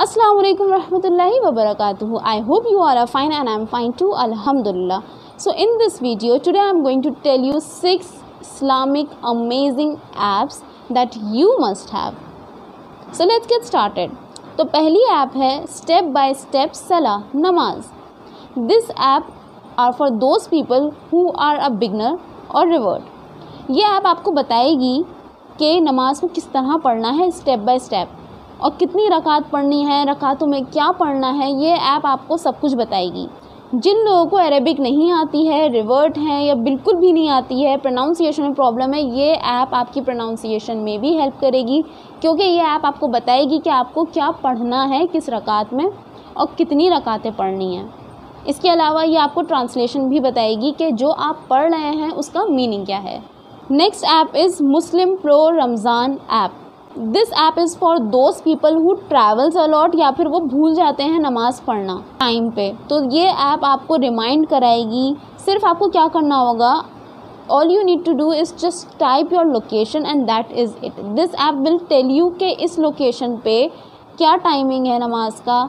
Assalamu alaikum warahmatullahi wabarakatuh. I hope you all are fine and I am fine too, alhamdulillah. So in this video today I am going to tell you 6 Islamic amazing apps that you must have. So let's get started. तो पहली app है step by step सलाह नमाज. This app are for those people who are a beginner और revert. ये app आपको बताएगी कि नमाज को किस तरह पढ़ना है स्टेप बाय स्टेप और कितनी रकात पढ़नी है, रकातों में क्या पढ़ना है. ये ऐप आपको सब कुछ बताएगी. जिन लोगों को अरेबिक नहीं आती है, रिवर्ट हैं या बिल्कुल भी नहीं आती है, प्रोनाउंसिएशन में प्रॉब्लम है, ये ऐप आपकी प्रोनाउंसिएशन में भी हेल्प करेगी क्योंकि ये ऐप आपको बताएगी कि आपको क्या पढ़ना है किस रकात में और कितनी रकातें पढ़नी हैं. इसके अलावा ये आपको ट्रांसलेशन भी बताएगी कि जो आप पढ़ रहे हैं उसका मीनिंग क्या है. Next app is Muslim pro Ramzan app. This app is for those people who travels a lot या फिर वो भूल जाते हैं नमाज़ पढ़ना टाइम पे. तो ये ऐप आपको रिमाइंड कराएगी. सिर्फ आपको क्या करना होगा, all you need to do is just type your location and that is it. This app will tell you कि इस लोकेशन पे क्या टाइमिंग है नमाज का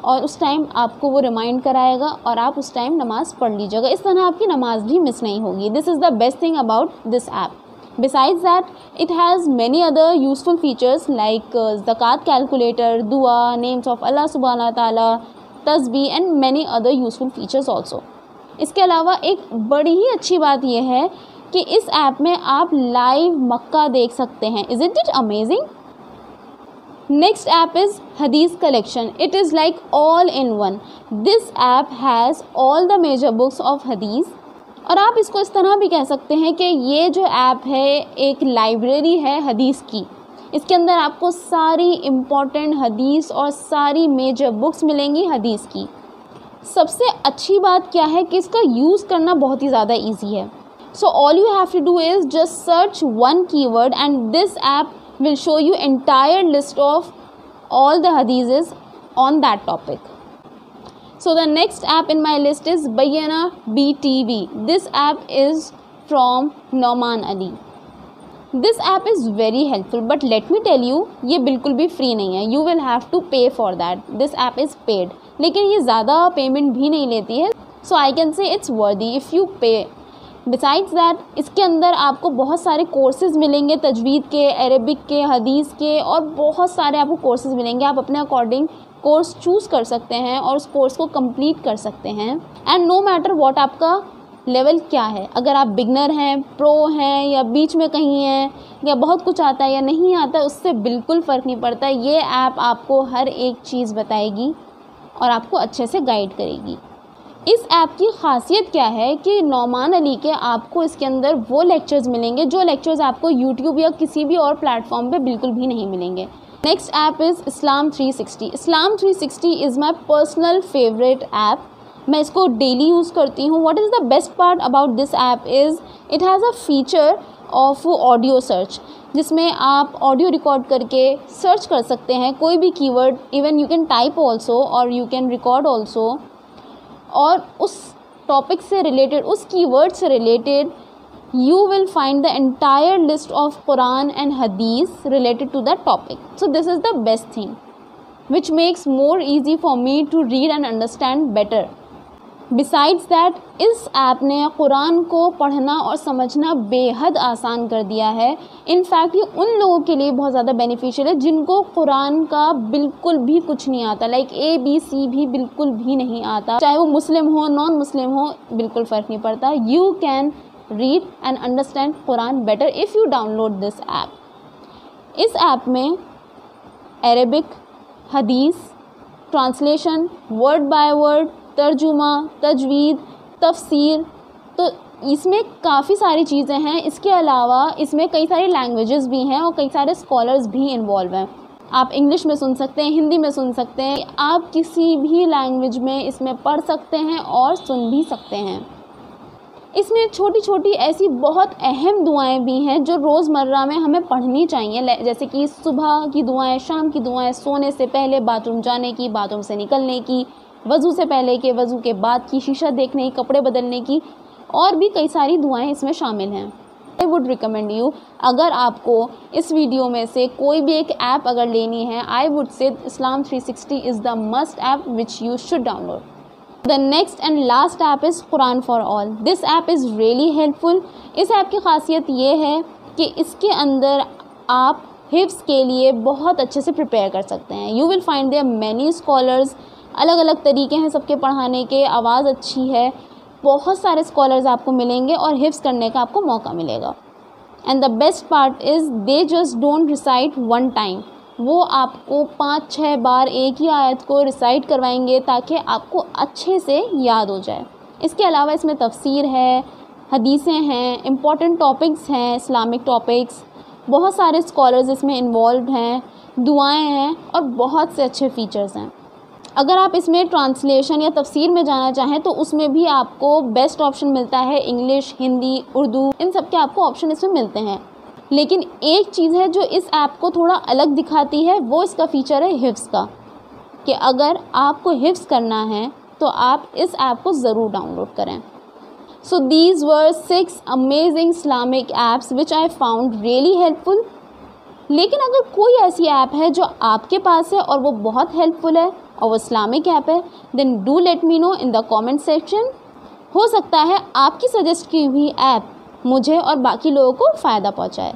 और उस टाइम आपको वो रिमाइंड कराएगा और आप उस टाइम नमाज़ पढ़ लीजिएगा. इस तरह आपकी नमाज भी मिस नहीं होगी. This is the best thing about this app. Besides that, it has many other useful features like zakat calculator, dua, names of Allah subhanahu wa ta'ala, tasbih and many other useful features also. इसके अलावा एक बड़ी ही अच्छी बात यह है कि इस ऐप में आप लाइव मक्का देख सकते हैं. Isn't it amazing? Next app is Hadith collection. It is like all in one. This app has all the major books of Hadith. और आप इसको इस तरह भी कह सकते हैं कि ये जो ऐप है एक लाइब्रेरी है हदीस की. इसके अंदर आपको सारी इम्पॉर्टेंट हदीस और सारी मेजर बुक्स मिलेंगी हदीस की. सबसे अच्छी बात क्या है कि इसका यूज़ करना बहुत ही ज़्यादा इजी है. So all you have to do is just search one keyword and this app will show you entire list of all the hadiths on that topic. So the next app in my list is Bayyana BTV. This app is from Nauman Ali. This app is very helpful, but let me tell you, ये बिल्कुल भी free नहीं है. You will have to pay for that. This app is paid. लेकिन ये ज़्यादा payment भी नहीं लेती है. So I can say it's worthy if you pay. Besides that, इसके अंदर आपको बहुत सारे कोर्सेज मिलेंगे तजवीद के, अरेबिक के, हदीस के और बहुत सारे आपको कोर्सेज मिलेंगे. आप अपने अकॉर्डिंग कोर्स चूज़ कर सकते हैं और उस कोर्स को कंप्लीट कर सकते हैं. एंड नो मैटर व्हाट आपका लेवल क्या है, अगर आप बिगनर हैं, प्रो हैं या बीच में कहीं हैं या बहुत कुछ आता है या नहीं आता है, उससे बिल्कुल फ़र्क नहीं पड़ता. ये ऐप आपको हर एक चीज़ बताएगी और आपको अच्छे से गाइड करेगी. इस ऐप की खासियत क्या है कि नौमान अली के आपको इसके अंदर वो लेक्चर्स मिलेंगे जो लेक्चर्स आपको यूट्यूब या किसी भी और प्लेटफॉर्म पे बिल्कुल भी नहीं मिलेंगे. Next app is Islam 360. Islam 360 is my personal favourite app. मैं इसको डेली यूज़ करती हूँ. What is the best part about this app is it has a feature of audio search जिसमें आप ऑडियो रिकॉर्ड करके सर्च कर सकते हैं कोई भी keyword. Even you can type also और यू कैन रिकॉर्ड ऑल्सो और उस टॉपिक से रिलेटेड, उस कीवर्ड से related you will find the entire list of Quran and Hadith related to that topic. So this is the best thing which makes more easy for me to read and understand better. Besides that, इस app ने कुरान को पढ़ना और समझना बेहद आसान कर दिया है. इनफैक्ट ये उन लोगों के लिए बहुत ज़्यादा बेनिफिशियल है जिनको कुरान का बिल्कुल भी कुछ नहीं आता, लाइक ABC भी बिल्कुल भी नहीं आता. चाहे वो मुस्लिम हो, नॉन मुस्लिम हो, बिल्कुल फ़र्क नहीं पड़ता. You can read and understand Quran better if you download this app. इस ऐप में अरेबिक, हदीस, ट्रांसलेशन, वर्ड बाय वर्ड, तर्जुमा, तजवीद, तफसीर, तो इसमें काफ़ी सारी चीज़ें हैं. इसके अलावा इसमें कई सारी लैंग्वेजेस भी हैं और कई सारे स्कॉलर्स भी इन्वॉल्व हैं. आप इंग्लिश में सुन सकते हैं, हिंदी में सुन सकते हैं, आप किसी भी लैंग्वेज में इसमें पढ़ सकते हैं और सुन भी सकते हैं. इसमें छोटी छोटी ऐसी बहुत अहम दुआएं भी हैं जो रोज़मर्रा में हमें पढ़नी चाहिए, जैसे कि सुबह की दुआएं, शाम की दुआएं, सोने से पहले, बाथरूम जाने की, बाथरूम से निकलने की, वज़ू से पहले के, वज़ू के बाद की, शीशा देखने की, कपड़े बदलने की और भी कई सारी दुआएं इसमें शामिल हैं. आई वुड रिकमेंड यू, अगर आपको इस वीडियो में से कोई भी एक ऐप अगर लेनी है, I would say Islam 360 is the must app which you should download. The next and last app is Quran for All. This app is really helpful. इस ऐप की खासियत ये है कि इसके अंदर आप हिफ्ज़ के लिए बहुत अच्छे से प्रिपेयर कर सकते हैं. You will find there many scholars. अलग अलग तरीके हैं सबके पढ़ाने के, आवाज़ अच्छी है, बहुत सारे स्कॉलर्स आपको मिलेंगे और हिफ्ज़ करने का आपको मौका मिलेगा. And the best part is they just don't recite one time. वो आपको 5-6 बार एक ही आयत को रिसाइट करवाएंगे ताकि आपको अच्छे से याद हो जाए. इसके अलावा इसमें तफसीर है, हदीसें हैं, इम्पॉर्टेंट टॉपिक्स हैं, इस्लामिक टॉपिक्स, बहुत सारे स्कॉलर्स इसमें इन्वॉल्व हैं, दुआएं हैं और बहुत से अच्छे फ़ीचर्स हैं. अगर आप इसमें ट्रांसलेशन या तफसीर में जाना चाहें तो उसमें भी आपको बेस्ट ऑप्शन मिलता है. इंग्लिश, हिंदी, उर्दू, इन सब के आपको ऑप्शन इसमें मिलते हैं. लेकिन एक चीज़ है जो इस ऐप को थोड़ा अलग दिखाती है, वो इसका फ़ीचर है हिफ्ज़ का, कि अगर आपको हिफ्ज़ करना है तो आप इस ऐप को ज़रूर डाउनलोड करें. So these were 6 amazing Islamic apps which I found really helpful. लेकिन अगर कोई ऐसी ऐप है जो आपके पास है और वो बहुत हेल्पफुल है और वो इस्लामिक ऐप है, then do let me know in the comment section. हो सकता है आपकी सजेस्ट की हुई ऐप मुझे और बाकी लोगों को फ़ायदा पहुंचाए.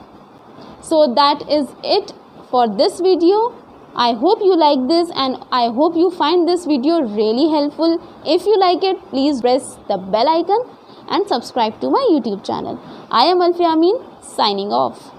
So that is it for this video. I hope you like this and I hope you find this video really helpful. If you like it, please press the bell icon and subscribe to my YouTube channel. I am Alfia Amin signing off.